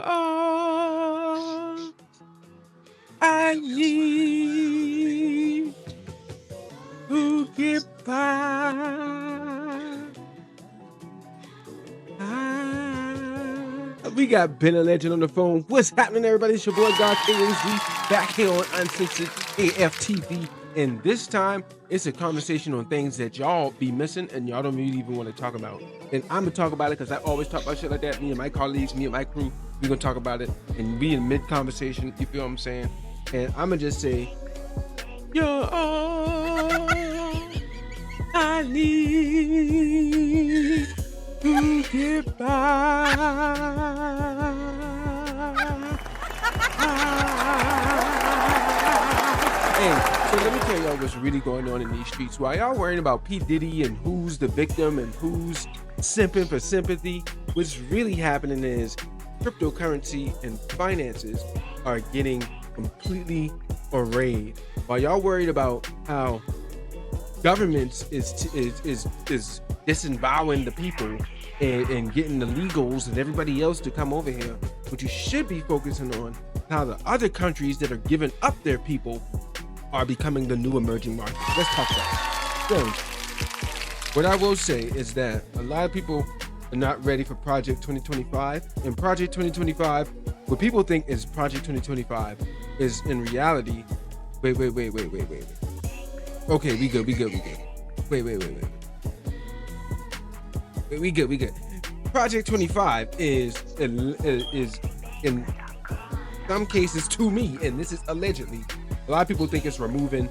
all I need to get by. We got Ben a Legend on the phone. What's happening, everybody? It's your boy God KOZ back here on Uncensored AFTV. And this time, it's a conversation on things that y'all be missing and y'all don't really even want to talk about. And I'm gonna talk about it because I always talk about shit like that. Me and my colleagues, me and my crew, we're gonna talk about it and be in mid-conversation. You feel what I'm saying? And I'm gonna just say, you're all I need to get by. Hey, so let me tell y'all what's really going on in these streets. While y'all worrying about P Diddy and who's the victim and who's simping for sympathy, what's really happening is cryptocurrency and finances are getting completely arrayed. While y'all worried about how governments is disembowering the people and getting the legals and everybody else to come over here, what you should be focusing on how the other countries that are giving up their people are becoming the new emerging markets. Let's talk about it. So, what I will say is that a lot of people are not ready for Project 2025. And Project 2025, what people think is Project 2025 is in reality, wait. Okay, we good. Wait. We good. Project 25 is in some cases, to me, and this is allegedly, a lot of people think it's removing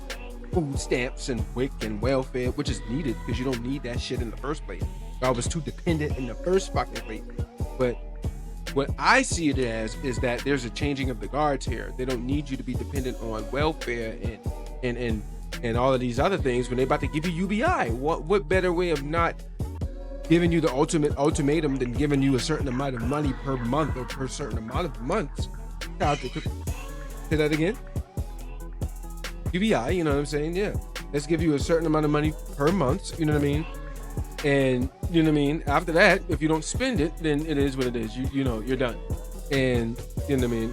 food stamps and WIC and welfare, which is needed because you don't need that shit in the first place. Y'all was too dependent in the first fucking place. But what I see it as is that there's a changing of the guards here. They don't need you to be dependent on welfare and all of these other things when they're about to give you UBI. What better way of not giving you the ultimate ultimatum than giving you a certain amount of money per month or per certain amount of months? Say that again. UBI, you know what I'm saying? Yeah. Let's give you a certain amount of money per month, you know what I mean? And you know what I mean? After that, if you don't spend it, then it is what it is. You know, you're done. And you know what I mean?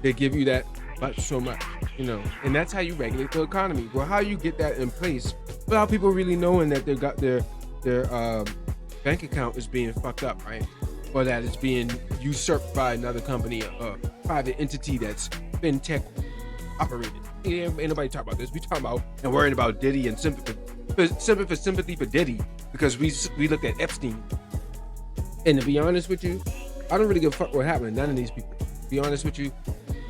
They give you that much, so much, you know, and that's how you regulate the economy. Well, how you get that in place without people really knowing that they got their bank account is being fucked up, right? Or that it's being usurped by another company, a private entity that's fintech operated. Ain't nobody talk about this. We talking about and worrying about Diddy and sympathy for Diddy because we looked at Epstein. And to be honest with you, I don't really give a fuck what happened to none of these people. To be honest with you,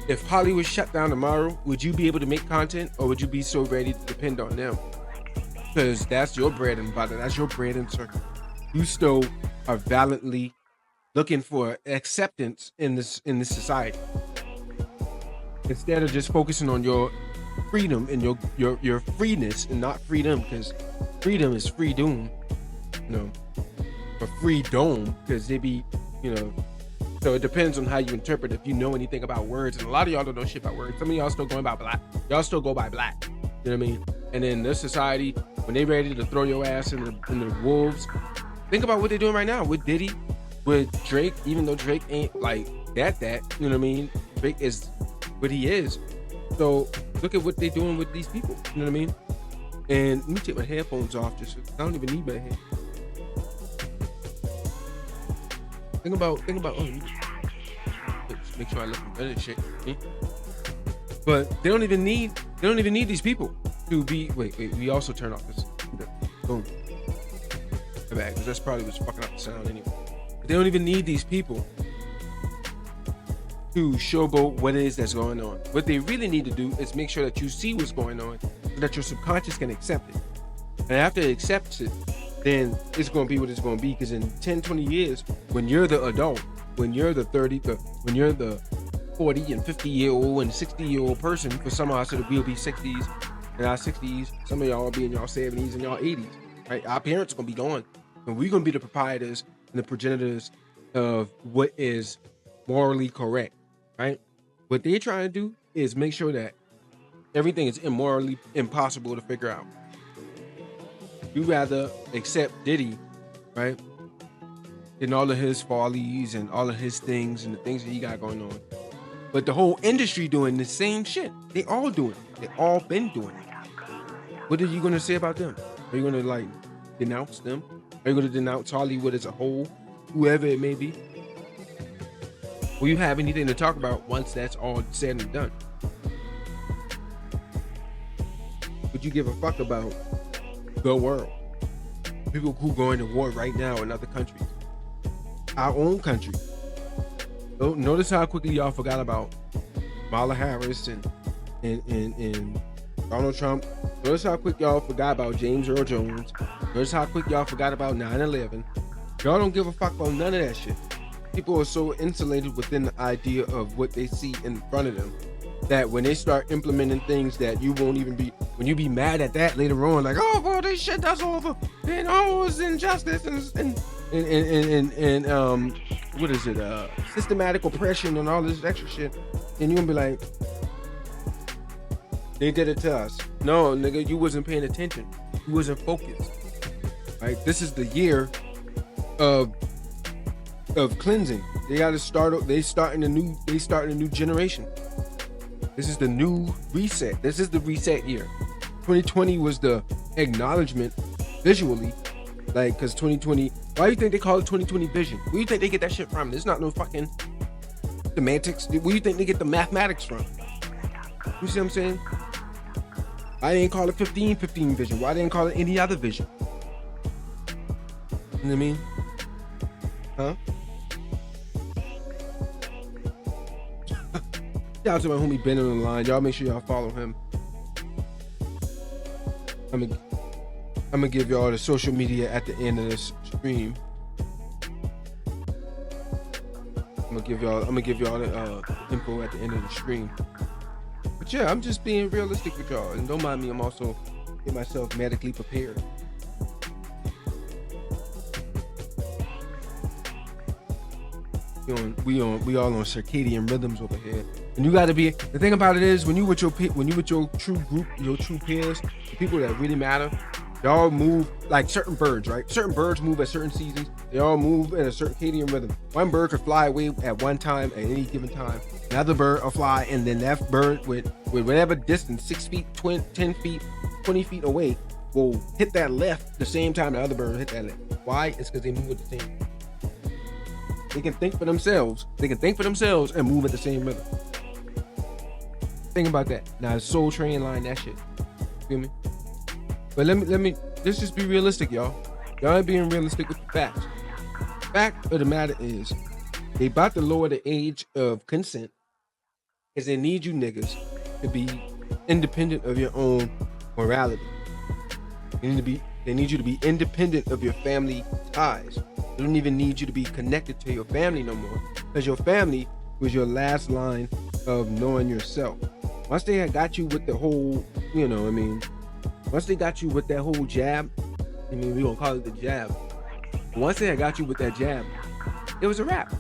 if Hollywood shut down tomorrow, would you be able to make content or would you be so ready to depend on them? Because that's your bread and butter. That's your bread and circle. You still are valiantly looking for acceptance in this society. Instead of just focusing on your freedom and your freeness and not freedom, because freedom is free doom, you know, or free dome, because they be, you know, so it depends on how you interpret if you know anything about words. And a lot of y'all don't know shit about words. Some of y'all still going by black. Y'all still go by black. You know what I mean? And in this society, when they ready to throw your ass in the wolves, think about what they're doing right now with Diddy, with Drake, even though Drake ain't like that, you know what I mean? Drake is what he is. So look at what they're doing with these people, you know what I mean? And let me take my headphones off just I don't even need my head. Think about let's make sure I look for better shit. But they don't even need these people to be wait, we also turn off this. Boom. Bad, because that's probably what's fucking up the sound anyway. But they don't even need these people to showboat what it is that's going on. What they really need to do is make sure that you see what's going on so that your subconscious can accept it. And after it accepts it, then it's going to be what it's going to be, because in 10, 20 years, when you're the adult, when you're the 30, when you're the 40 and 50-year-old and 60-year-old person, for some of us we'll be 60s and our 60s, some of y'all will be in y'all 70s and y'all 80s, right? Our parents are going to be gone, and we're going to be the proprietors and the progenitors of what is morally correct, right? What they're trying to do is make sure that everything is immorally impossible to figure out. You rather accept Diddy, right? and all of his follies and all of his things and the things that he got going on. But the whole industry doing the same shit. They all doing it. They all been doing it. What are you gonna say about them? Are you gonna like denounce them? Are you gonna denounce Hollywood as a whole, whoever it may be? Will you have anything to talk about once that's all said and done? Would you give a fuck about the world? People who going to war right now in other countries, our own country. Notice how quickly y'all forgot about Kamala Harris and Donald Trump. Notice how quick y'all forgot about James Earl Jones. Notice how quick y'all forgot about 9/11. Y'all don't give a fuck about none of that shit. People are so insulated within the idea of what they see in front of them that when they start implementing things that you won't even be, when you be mad at that later on, like, oh, well, this shit that's over, and oh, it's injustice and what is it, systematic oppression and all this extra shit, and you gonna be like, they did it to us. No, nigga, you wasn't paying attention. You wasn't focused. Right? This is the year of cleansing. They gotta start. They starting a new generation. This is the new reset. This is the reset year. 2020 was the acknowledgement visually, like, because 2020. Why do you think they call it 2020 vision? Where do you think they get that shit from? There's not no fucking semantics. Where do you think they get the mathematics from? You see what I'm saying? I didn't call it 1515 vision. Why didn't call it any other vision? You know what I mean? Huh? Shout out to my homie Ben on the line. Y'all make sure y'all follow him. I'm gonna give y'all the social media at the end of this stream. I'm gonna give y'all the info at the end of the stream. But yeah, I'm just being realistic with y'all, and don't mind me. I'm also getting myself medically prepared. We all on circadian rhythms over here, and you got to be. The thing about it is, when you with your true group, your true peers, the people that really matter, they all move like certain birds, right? Certain birds move at certain seasons. They all move in a circadian rhythm. One bird could fly away at one time at any given time. Another bird will fly, and then that bird with whatever distance, 6 feet, 10 feet, 20 feet away, will hit that left the same time the other bird will hit that left. Why? It's because they move at the same. They can think for themselves. They can think for themselves and move at the same rhythm. Think about that. Now, Soul Train line that shit. Feel me? But let's just be realistic, y'all. Y'all ain't being realistic with the facts. Fact of the matter is, they about to lower the age of consent because they need you niggas to be independent of your own morality. They need you to be independent of your family ties. They don't even need you to be connected to your family no more, because your family was your last line of knowing yourself. Once they had got you with the whole, once they got you with that whole jab, we gonna call it the jab. Once they had got you with that jab, it was a wrap.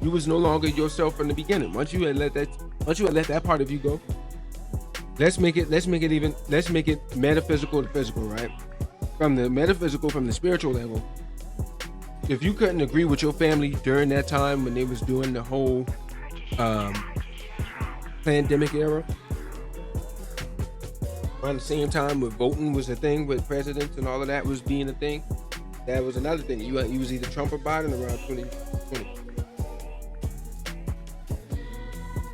You was no longer yourself from the beginning. Once you had let that part of you go, let's make it metaphysical to physical, right? From the metaphysical, from the spiritual level. If you couldn't agree with your family during that time when they was doing the whole pandemic era, around the same time when voting was a thing, with presidents and all of that was being a thing, that was another thing. You was either Trump or Biden around 2020.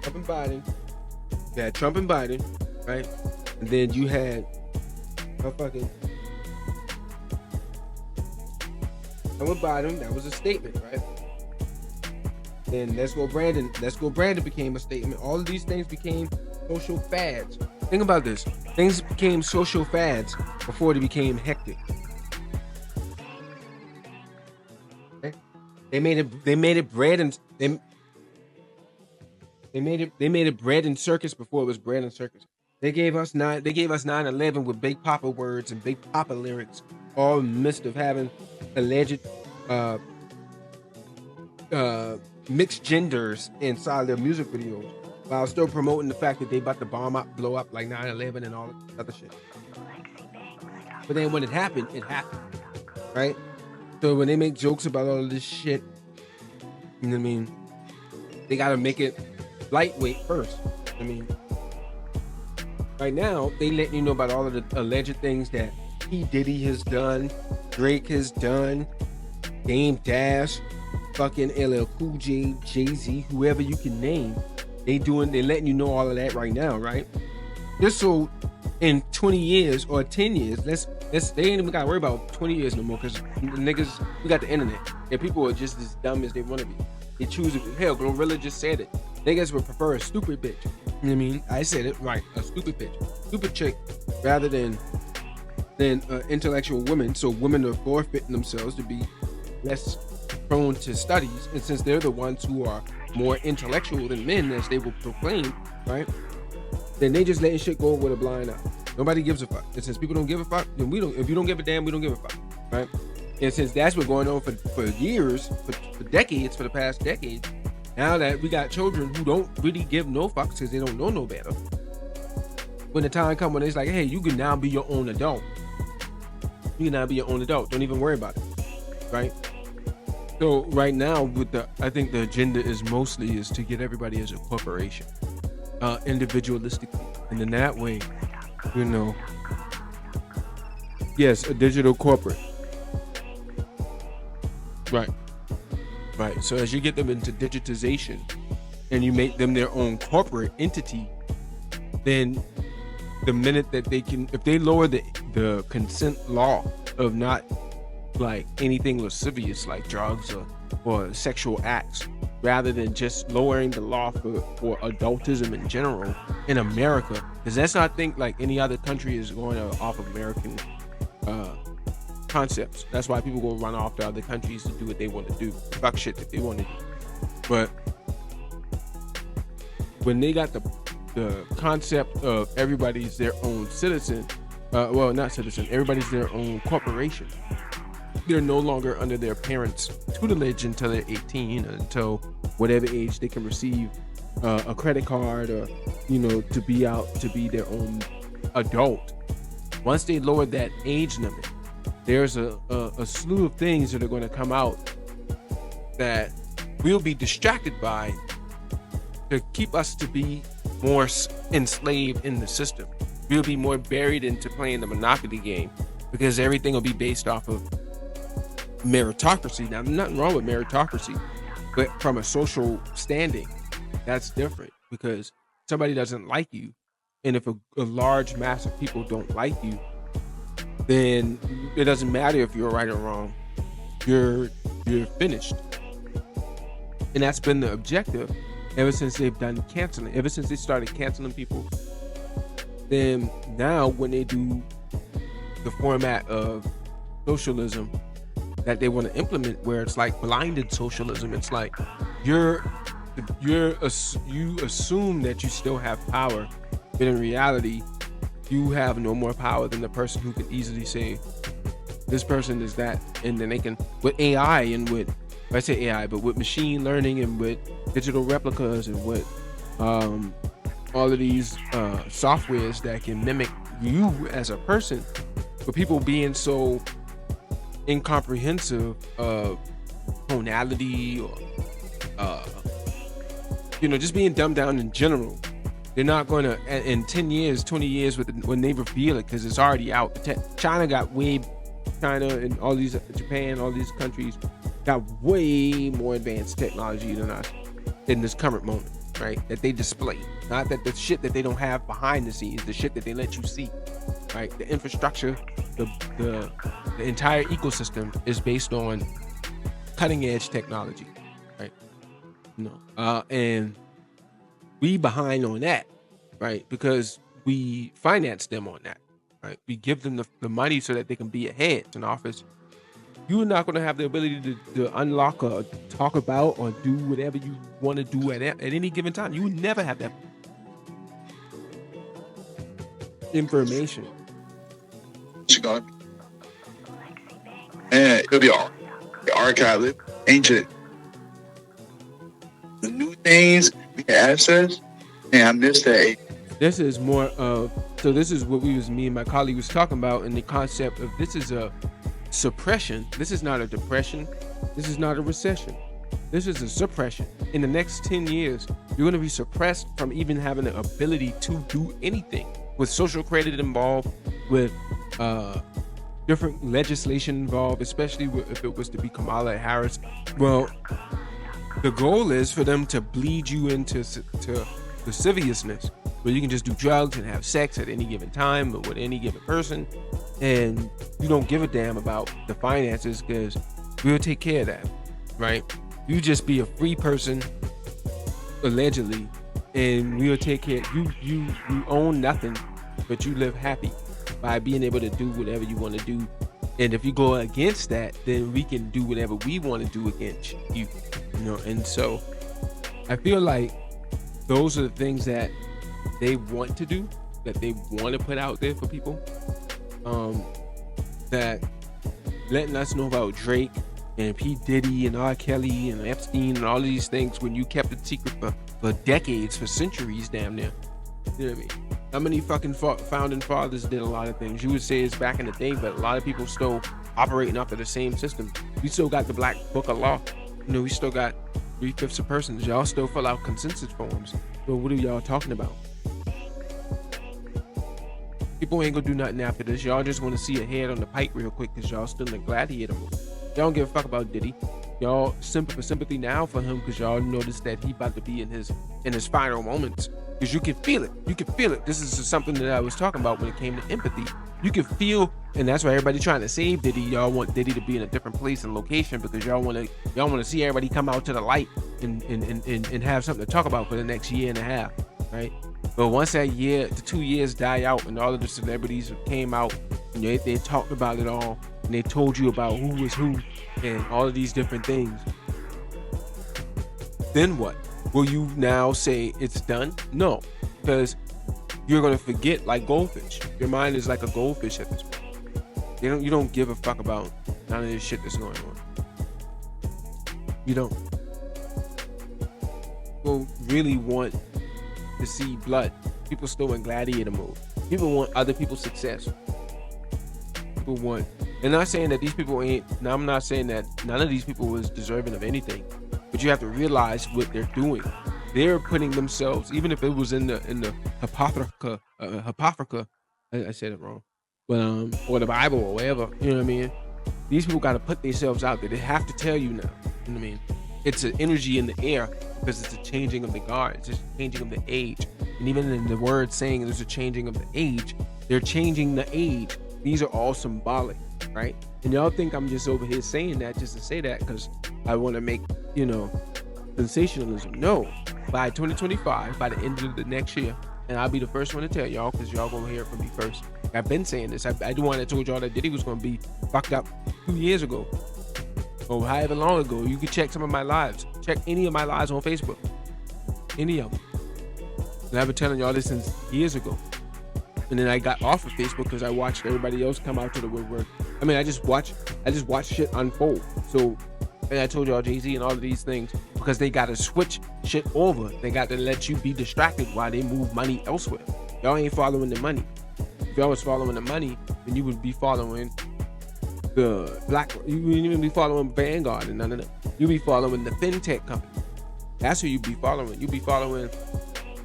Trump and Biden. You had Trump and Biden, right? And then you had with Biden, that was a statement, right? Then Let's Go Brandon became a statement. All of these things became social fads. Think about this. Things became social fads before they became hectic. Okay? They made it bread and bread and circus before it was bread and circus. They gave us 9/11 with Big Papa words and Big Papa lyrics, all in the midst of having alleged mixed genders inside their music videos, while still promoting the fact that they about to blow up like 9/11 and all that other shit. But then when it happened, right? So when they make jokes about all of this shit, you know what I mean? They gotta make it lightweight first. I mean, right now they letting you know about all of the alleged things that P Diddy has done, Drake has done, Dame Dash, fucking LL Cool J, Jay-Z, whoever you can name. They letting you know all of that right now, right? Just so in 20 years or 10 years, they ain't even gotta worry about 20 years no more, because niggas, we got the internet and people are just as dumb as they want to be. They choose it. Hell, Glorilla just said it. Niggas would prefer a stupid bitch. You know what I mean? I said it right. A stupid bitch, stupid chick, rather than intellectual women. So women are forfeiting themselves to be less prone to studies, and since they're the ones who are more intellectual than men, as they will proclaim, right? Then they just letting shit go with a blind eye. Nobody gives a fuck. And since people don't give a fuck, then we don't. If you don't give a damn, we don't give a fuck, right? And since that's been going on for years, for decades, for the past decade, now that we got children who don't really give no fucks because they don't know no better. When the time comes when it's like, hey, you can now be your own adult. You can now be your own adult. Don't even worry about it, right? So right now, I think the agenda is mostly to get everybody as a corporation, individualistically, and in that way, you know, yes, a digital corporate, right. So as you get them into digitization, and you make them their own corporate entity, then the minute that they can, if they lower the consent law of not like anything lascivious like drugs or sexual acts, rather than just lowering the law for adultism in general in America, because let's not think like any other country is going off of American concepts. That's why people go run off to other countries to do what they want to do, fuck shit that they want to do. But when they got the concept of everybody's their own citizen, well, not citizen, everybody's their own corporation. They're no longer under their parents' tutelage until they're 18, until whatever age they can receive a credit card, or, you know, to be their own adult. Once they lower that age limit, there's a slew of things that are going to come out that we'll be distracted by to keep us to be more enslaved in the system. We'll be more buried into playing the monopoly game, because everything will be based off of meritocracy. Now, there's nothing wrong with meritocracy, but from a social standing, that's different, because somebody doesn't like you, and if a large mass of people don't like you, then it doesn't matter if you're right or wrong. You're finished. And that's been the objective ever since they've done canceling. Ever since they started canceling people, then now when they do the format of socialism that they want to implement, where it's like blinded socialism, it's like you assume that you still have power, but in reality you have no more power than the person who can easily say this person is that. And then they can, with AI and with, I say AI, but with machine learning and with digital replicas and with all of these softwares that can mimic you as a person, but people being so incomprehensive of tonality, or just being dumbed down in general. They're not going to, in 10 years, 20 years, when they reveal it, because it's already out. China and all these, Japan, all these countries got way more advanced technology than us in this current moment, right? That they display. Not that the shit that they don't have behind the scenes, the shit that they let you see, right? The infrastructure, the entire ecosystem is based on cutting edge technology, right? And we behind on that, right? Because we finance them on that, right? We give them the money so that they can be ahead in office. You're not going to have the ability to unlock or talk about or do whatever you want to do at any given time. You would never have that information. And it'll be all archived, ancient. The new things we can access, and I miss that. This is more of, so this is what me and my colleague was talking about, in the concept of this is a suppression. This is not a depression. This is not a recession. This is a suppression. In the next 10 years, you're going to be suppressed from even having the ability to do anything. With social credit involved, with different legislation involved, especially if it was to be Kamala Harris. Well, the goal is for them to bleed you into lasciviousness, where you can just do drugs and have sex at any given time with any given person, and you don't give a damn about the finances because we'll take care of that, right? You just be a free person, allegedly, and we'll take care. You own nothing, but you live happy by being able to do whatever you want to do. And if you go against that, then we can do whatever we want to do against you, you know. And so I feel like those are the things that they want to do, that they want to put out there for people. That letting us know about Drake and P Diddy and R Kelly and Epstein and all of these things, when you kept it secret for decades, for centuries, damn near. You know what I mean? How many fucking founding fathers did a lot of things? You would say it's back in the day, but a lot of people still operating off of the same system. We still got the Black Book of Law. You know, we still got 3/5 of persons. Y'all still fill out consensus forms. So what are y'all talking about? People ain't gonna do nothing after this. Y'all just want to see a head on the pike real quick because y'all still in the gladiator mode. Y'all don't give a fuck about Diddy. Y'all sympathy now for him because y'all noticed that he about to be in his final moments. Because you can feel it. You can feel it. This is something that I was talking about when it came to empathy. You can feel, and that's why everybody trying to save Diddy. Y'all want Diddy to be in a different place and location because y'all want to see everybody come out to the light and have something to talk about for the next year and a half, right? But once that year, the 2 years die out, and all of the celebrities came out, and they talked about it all, and they told you about who was who and all of these different things. Then what? Will you now say it's done? No, because you're gonna forget like goldfish. Your mind is like a goldfish at this point. You don't give a fuck about none of this shit that's going on. You don't. People really want to see blood. People still in gladiator mode. People want other people's success. People want, and not saying that these people ain't. Now I'm not saying that none of these people was deserving of anything. But you have to realize what they're doing. They're putting themselves, even if it was in the Apocrypha, I said it wrong, but or the Bible or whatever, you know what I mean? These people got to put themselves out there. They have to tell you now, you know what I mean? It's an energy in the air because it's a changing of the guard. It's a changing of the age. And even in the word saying there's a changing of the age, they're changing the age. These are all symbolic, right? And y'all think I'm just over here saying that just to say that because I want to make, you know, sensationalism. No, by 2025, by the end of the next year, and I'll be the first one to tell y'all because y'all gonna hear it from me first. I've been saying this. I the one that told y'all that Diddy was gonna be fucked up 2 years ago or however long ago. You can check some of my lives. Check any of my lives on Facebook. Any of them. And I've been telling y'all this since years ago. And then I got off of Facebook because I watched everybody else come out to the woodwork. I mean, I just watched shit unfold. So, and I told y'all Jay-Z and all of these things because they got to switch shit over. They got to let you be distracted while they move money elsewhere. Y'all ain't following the money. If y'all was following the money, then you would be following the you wouldn't even be following Vanguard and none of that. You'd be following the fintech company. That's who you'd be following. You'd be following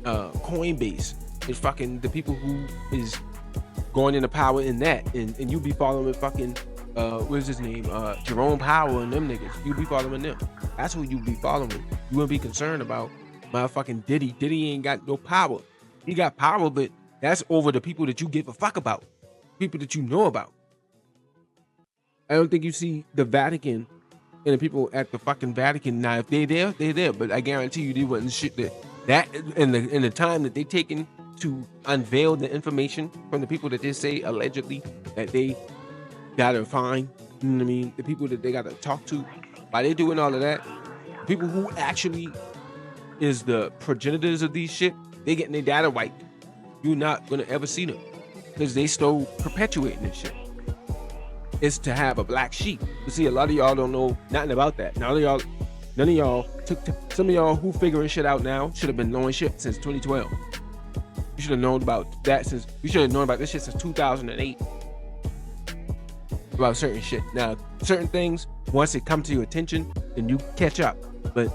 Coinbase. It's fucking the people who is going into power in that, and you be following fucking what's his name, Jerome Powell and them niggas. You be following them. That's who you be following. You wouldn't be concerned about motherfucking Diddy. Diddy ain't got no power. He got power, but that's over the people that you give a fuck about, people that you know about. I don't think you see the Vatican and the people at the fucking Vatican. Now, if they there, they there. But I guarantee you, they wasn't shit that in the time that they taken to unveil the information from the people that they say allegedly that they gotta find, you know what I mean? The people that they gotta talk to, while they doing all of that, people who actually is the progenitors of these shit, they getting their data wiped. You're not gonna ever see them because they still perpetuating this shit. It's to have a black sheep. You see, a lot of y'all don't know nothing about that. None of y'all some of y'all who figuring shit out now should have been knowing shit since 2012. You should have known about that you should have known about this shit since 2008. about certain shit. Now, certain things, once it come to your attention, then you catch up. But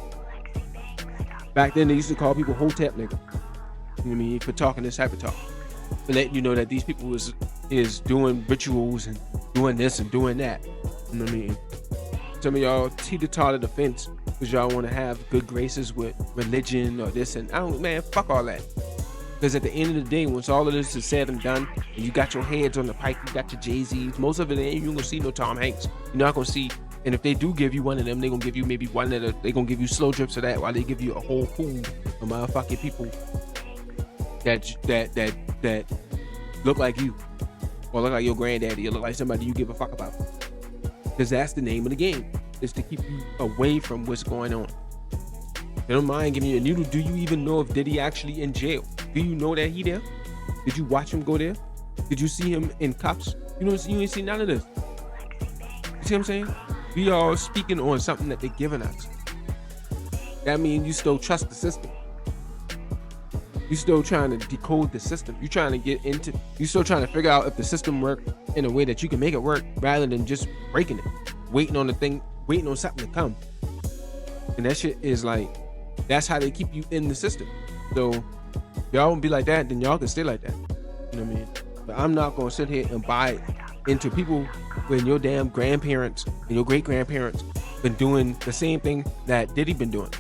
back then, they used to call people hotep nigga. You know what I mean? For talking this type of talk. For letting you know that these people is doing rituals and doing this and doing that. You know what I mean? Some of y'all teeter-totter the fence because y'all want to have good graces with religion or this and man, fuck all that. Because at the end of the day, once all of this is said and done, and you got your heads on the pike, you got your Jay-Z's, most of it ain't you gonna see no Tom Hanks. You're not gonna see, and if they do give you one of them, they gonna give you maybe one of they gonna give you slow drips of that while they give you a whole pool of motherfucking people that look like you, or look like your granddaddy, or look like somebody you give a fuck about. Because that's the name of the game, is to keep you away from what's going on. They don't mind giving you a needle. Do you even know if Diddy actually in jail? Do you know that he there? Did you watch him go there? Did you see him in cuffs? You ain't see none of this. You see what I'm saying? We all speaking on something that they're giving us. That means you still trust the system. You still trying to decode the system. You still trying to figure out if the system works in a way that you can make it work rather than just breaking it, waiting on something to come. And that shit is like, that's how they keep you in the system. So y'all won't be like that, then y'all can stay like that. You know what I mean? But I'm not gonna sit here and buy into people when your damn grandparents and your great grandparents been doing the same thing that Diddy been doing.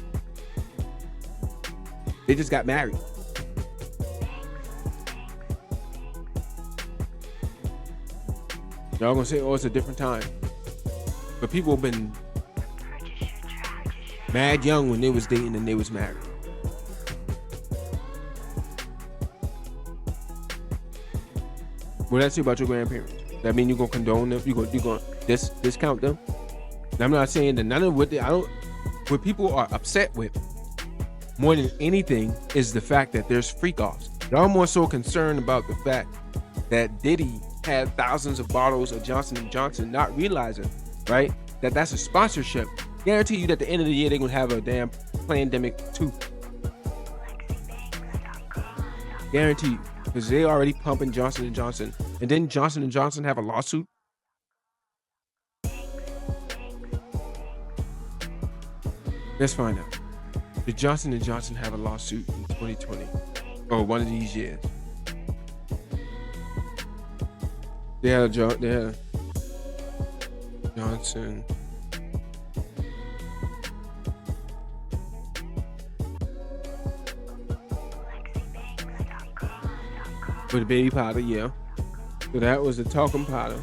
They just got married. Y'all gonna say, oh, it's a different time. But people have been mad young when they was dating and they was married. What did I say about your grandparents? That mean you gonna condone them? You gonna discount them? And I'm not saying that none of what people are upset with more than anything is the fact that there's freak offs. Y'all more so concerned about the fact that Diddy had thousands of bottles of Johnson & Johnson, not realizing, right, that that's a sponsorship. Guarantee you that at the end of the year they're gonna have a damn pandemic too. Guarantee you, because they already pumping Johnson & Johnson, and then Johnson & Johnson have a lawsuit. Let's find out. Did Johnson & Johnson have a lawsuit in 2020 or one of these years? They had Johnson. With the baby powder, yeah. So that was the talcum powder.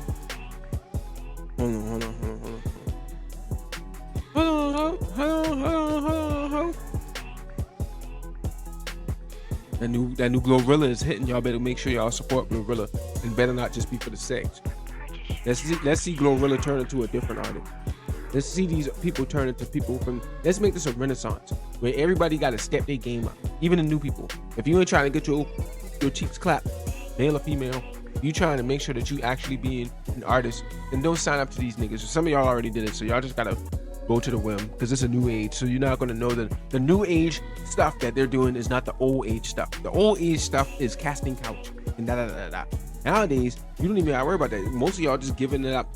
Hold on. That new Glorilla is hitting. Y'all better make sure y'all support Glorilla, and better not just be for the sex. Let's see Glorilla turn into a different artist. Let's see these people turn into people from. Let's make this a renaissance where everybody got to step their game up, even the new people. If you ain't trying to get your cheeks clapped, male or female, you trying to make sure that you actually being an artist, then don't sign up to these niggas. Some of y'all already did it, so y'all just gotta go to the whim, because it's a new age. So you're not gonna know that the new age stuff that they're doing is not the old age stuff. The old age stuff is casting couch and da. Nowadays, you don't even have to worry about that. Most of y'all just giving it up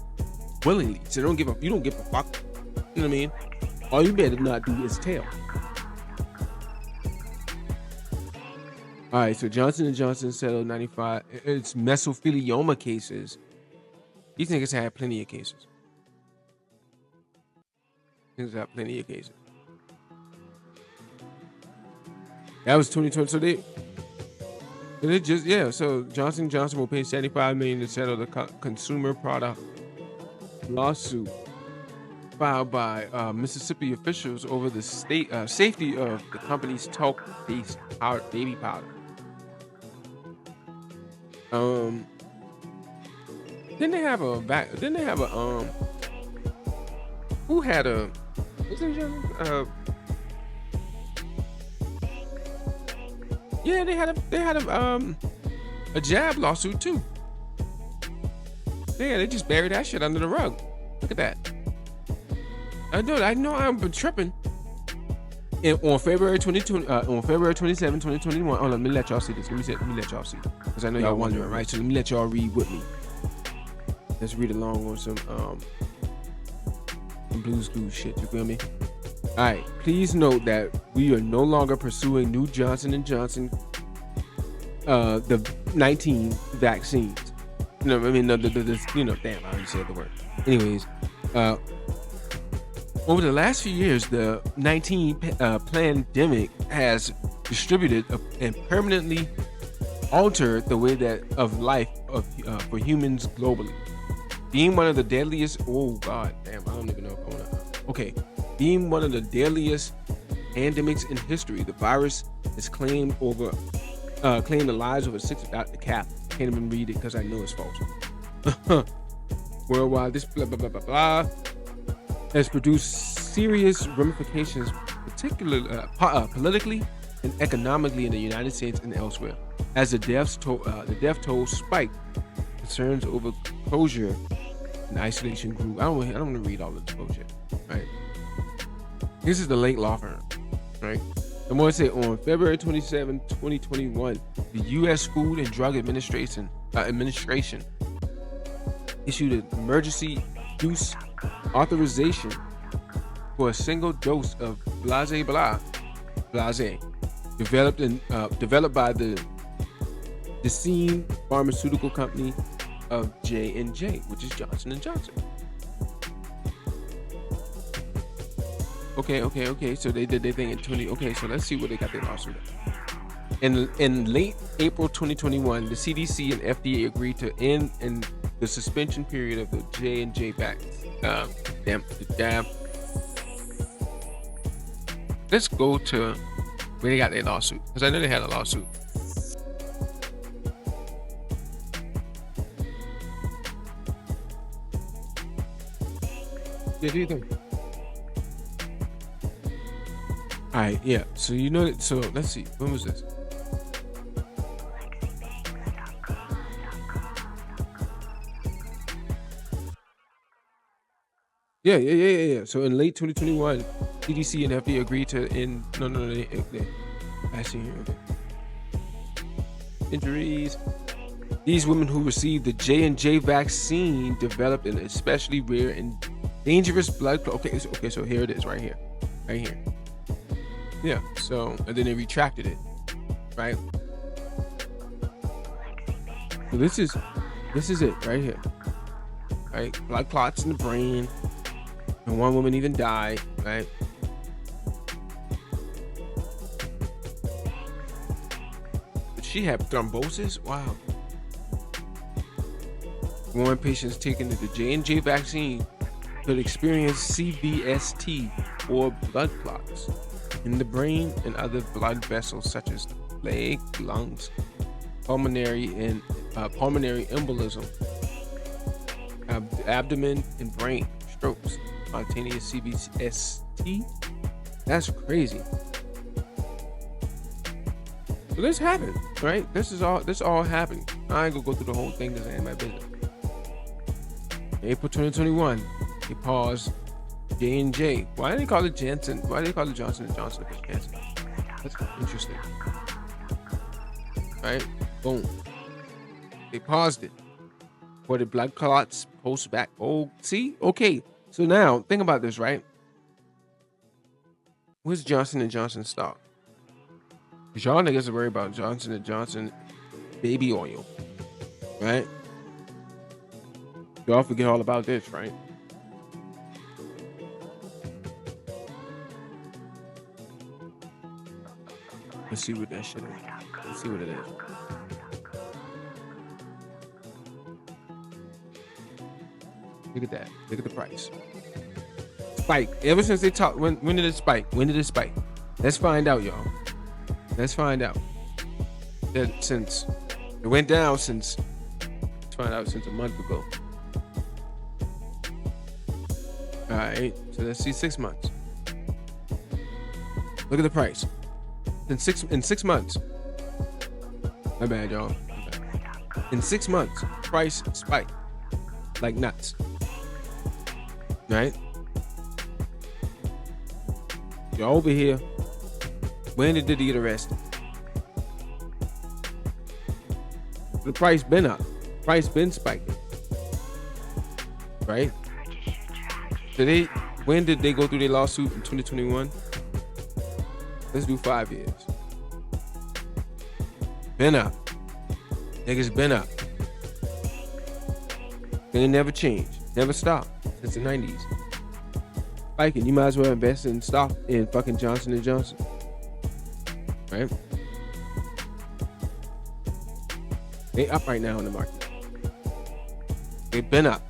willingly. So you don't give a fuck. You know what I mean? All you better not do is tell. All right, so Johnson & Johnson settled 95. It's mesothelioma cases. These niggas had plenty of cases. That was 2020. So they just, yeah. So Johnson & Johnson will pay $75 million to settle the consumer product lawsuit filed by Mississippi officials over the safety of the company's talc-based baby powder. Didn't they have a who had a yeah, they had a jab lawsuit too. Yeah, they just buried that shit under the rug. Look at that. I know I'm tripping. And on February 27, 2021. Let me let y'all see this. Let me let y'all see. Because I know y'all wondering, right? So let me let y'all read with me. Let's read along on some Blues Clues shit. You feel me? All right. Please note that we are no longer pursuing new Johnson & Johnson, the 19 vaccines. No, I mean, no, damn, I already said the word. Anyways, over the last few years, the 19 pandemic has distributed and permanently altered the way that of life for humans globally. Being one of the deadliest, oh god damn, I don't even know if I want to. Okay, being one of the deadliest pandemics in history, the virus has claimed the lives of 6 without the cap. Can't even read it because I know it's false. Worldwide, this blah blah blah blah blah has produced serious ramifications, particularly politically and economically in the United States and elsewhere. As the death toll spiked, concerns over closure and isolation grew. I don't want to read all of this bullshit, right? This is the Lake Law Firm, right? I'm going to say on February 27, 2021, the U.S. Food and Drug Administration issued an emergency use authorization for a single dose of Blase, developed by the Decay pharmaceutical company of J&J, which is Johnson & Johnson. Okay. So they did their thing in 20. Okay, so let's see what they got their lawsuit at. In late April 2021, the CDC and FDA agreed to end the suspension period of the J&J damn. Let's go to where they got their lawsuit, because I know they had a lawsuit. Yeah, do you think? All right, yeah. So you know that. So let's see. When was this? Yeah. So in late 2021, CDC and FDA agreed to end. No. I see here. Okay. Injuries. These women who received the J&J vaccine developed an especially rare and dangerous blood clot. Okay, so here it is, right here. Yeah. So and then they retracted it, right? So this is it right here, right? Blood clots in the brain, and one woman even died, right? But she had thrombosis. Wow. One patients taking the J&J vaccine could experience CVST or blood clots in the brain and other blood vessels such as the leg, lungs, pulmonary embolism, abdomen, and brain strokes. Spontaneous CVST. That's crazy. So this happened, right? This all happened. I ain't gonna go through the whole thing because it ain't my business. April 2021, they paused J&J. Why do they call it Janssen? Why do they call it Johnson & Johnson if it's Janssen? That's interesting. Right? Boom. They paused it. For the blood clots post back. Oh, see? Okay. So now, think about this, right? Where's Johnson & Johnson stock? Because y'all niggas are worried about Johnson & Johnson baby oil. Right? Y'all forget all about this, right? Let's see what that shit is. Let's see what it is. Look at that. Look at the price. Spike. Ever since they talked, when did it spike? When did it spike? Let's find out, y'all. Let's find out. That since it went down since, let's find out since a month ago. All right, so let's see 6 months. Look at the price. In 6 months. My bad, y'all. In 6 months, price spiked like nuts. Right? Y'all over here. When did Diddy get arrested? The price been up. Price been spiking. right? When did they go through their lawsuit in 2021? Let's do 5 years. Been up. Niggas been up. They never changed. Never stopped since the 90s. Spiking, you might as well invest in stock in fucking Johnson & Johnson. Right? They up right now in the market. They've been up.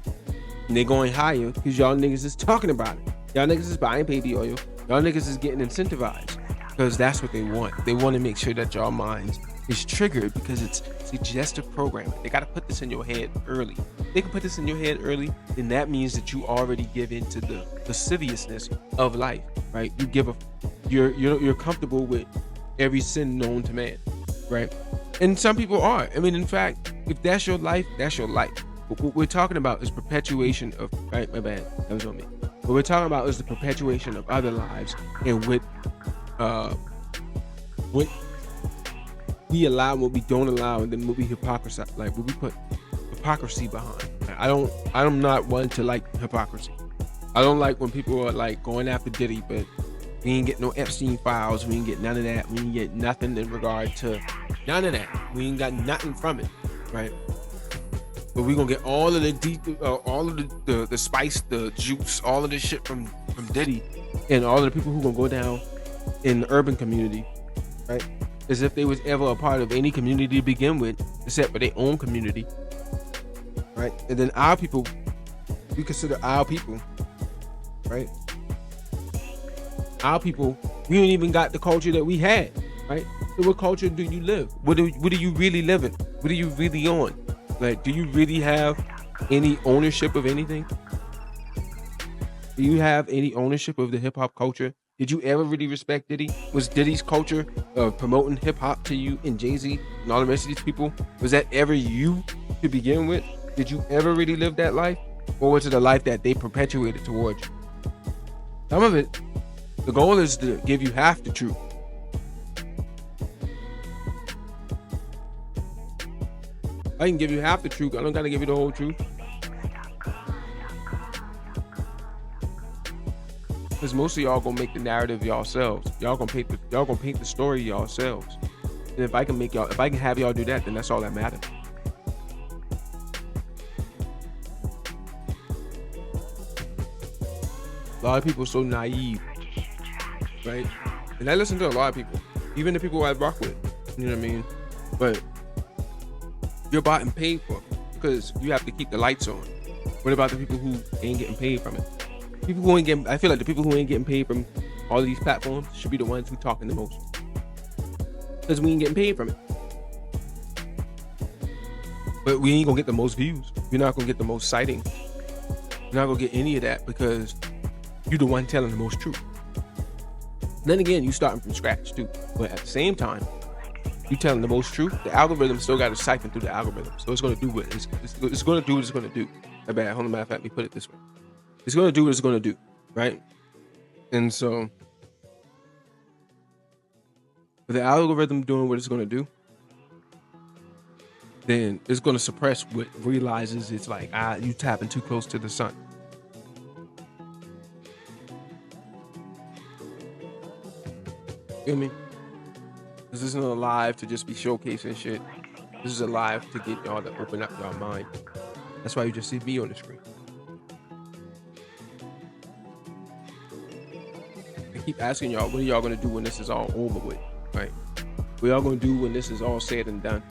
And they going higher because y'all niggas is talking about it. Y'all niggas is buying baby oil. Y'all niggas is getting incentivized because that's what they want. They want to make sure that y'all minds is triggered because it's suggestive programming. They got to put this in your head early. If they can put this in your head early, then that means that you already give into the lasciviousness of life, right? You're comfortable with every sin known to man, right? And some people are. I mean, in fact, if that's your life, that's your life. But what we're talking about is perpetuation of, right? My bad, that was on me. What we're talking about is the perpetuation of other lives and what we allow, what we don't allow, and then what we hypocrisy, like what we put hypocrisy behind. I'm not one to like hypocrisy. I don't like when people are like going after Diddy, but we ain't get no Epstein files. We ain't get none of that. We ain't get nothing in regard to none of that. We ain't got nothing from it, right? But we gonna get all of the spice, the juice, all of this shit from Diddy, and all of the people who gonna go down in the urban community, right? As if they was ever a part of any community to begin with, except for their own community, right? And then our people, we consider our people, right? Our people, we ain't even got the culture that we had, right? So what culture do you live? What are you really living? What are you really on? Like, do you really have any ownership of anything? Do you have any ownership of the hip hop culture? Did you ever really respect Diddy? Was Diddy's culture of promoting hip hop to you and Jay-Z and all the rest of these people, was that ever you to begin with? Did you ever really live that life? Or was it a life that they perpetuated towards you? Some of it, the goal is to give you half the truth. I can give you half the truth. I don't gotta give you the whole truth. Because most of y'all gonna make the narrative yourselves. Y'all gonna paint the story yourselves. And if I can have y'all do that, then that's all that matters. A lot of people are so naive, right? And I listen to a lot of people, even the people I rock with. You know what I mean? But you're bought and paid for because you have to keep the lights on. What about the people who ain't getting paid from it? People who ain't getting, I feel like the people who ain't getting paid from all of these platforms should be the ones who talking the most, because we ain't getting paid from it. But we ain't gonna get the most views. You're not gonna get the most sightings. You're not gonna get any of that because you're the one telling the most truth. And then again, you starting from scratch too. But at the same time, you telling the most truth. The algorithm still got to siphon through the algorithm, so it's gonna do what it's gonna do. What it's gonna do. Hold on, matter of fact, let me put it this way. It's gonna do what it's gonna do, right? And so, with the algorithm doing what it's gonna do, then it's gonna suppress what realizes it's like, you tapping too close to the sun. Feel me? This isn't a live to just be showcasing shit. This is a live to get y'all to open up y'all mind. That's why you just see me on the screen. I keep asking y'all, what are y'all gonna do when this is all over with, right? What y'all gonna do when this is all said and done?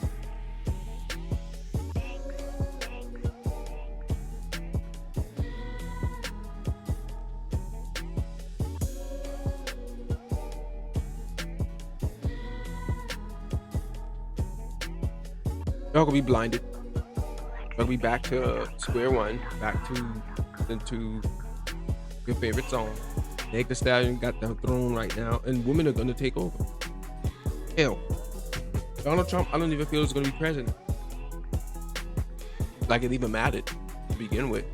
Y'all gonna be blinded. Y'all gonna be back to square one, back into your favorite song. Meg Thee Stallion got the throne right now, and women are gonna take over. Hell, Donald Trump, I don't even feel is gonna be president. Like it even mattered to begin with.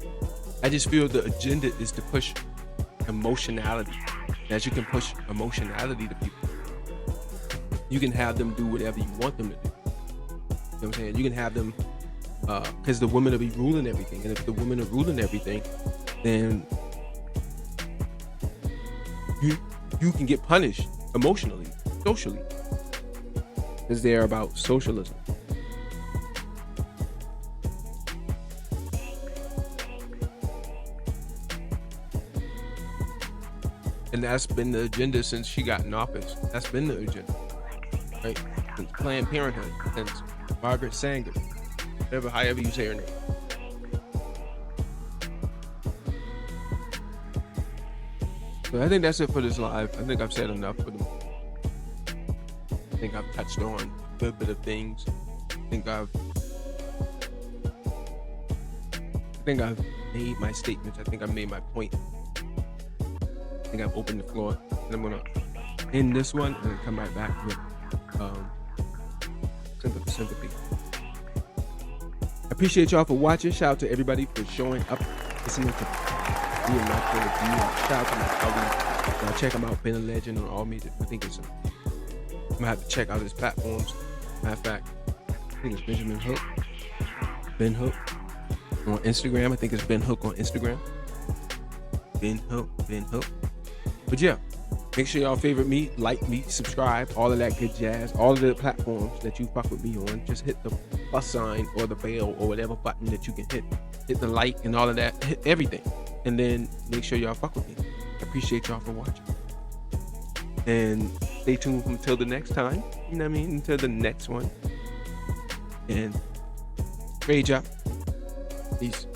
I just feel the agenda is to push emotionality. As you can push emotionality to people, you can have them do whatever you want them to do. You know what I'm saying? You can have them because the women will be ruling everything, and if the women are ruling everything, then you can get punished emotionally, socially, because they're about socialism. And that's been the agenda since she got in office. That's been the agenda, right? Since Planned Parenthood, since Margaret Sanger, however you say her name. So I think that's it for this live. I think I've said enough for them. I think I've touched on a good bit of things. I think I've made my statements. I think I've made my point. I think I've opened the floor, and I'm gonna end this one and then come right back with sympathy. I appreciate y'all for watching. Shout out to everybody for showing up, listening to me and my point of view. Shout out to my colleagues. Y'all check them out, Ben a Legend on all media. I think I'm gonna have to check out his platforms. Matter of fact, I think it's Benjamin Hook. Ben Hook on Instagram. I think it's Ben Hook on Instagram. Ben Hook. But yeah, make sure y'all favorite me, like me, subscribe, all of that good jazz. All of the platforms that you fuck with me on, just hit the plus sign or the bell or whatever button that you can hit. Hit the like and all of that, hit everything. And then make sure y'all fuck with me. I appreciate y'all for watching. And stay tuned until the next time. You know what I mean? Until the next one. And great job. Peace.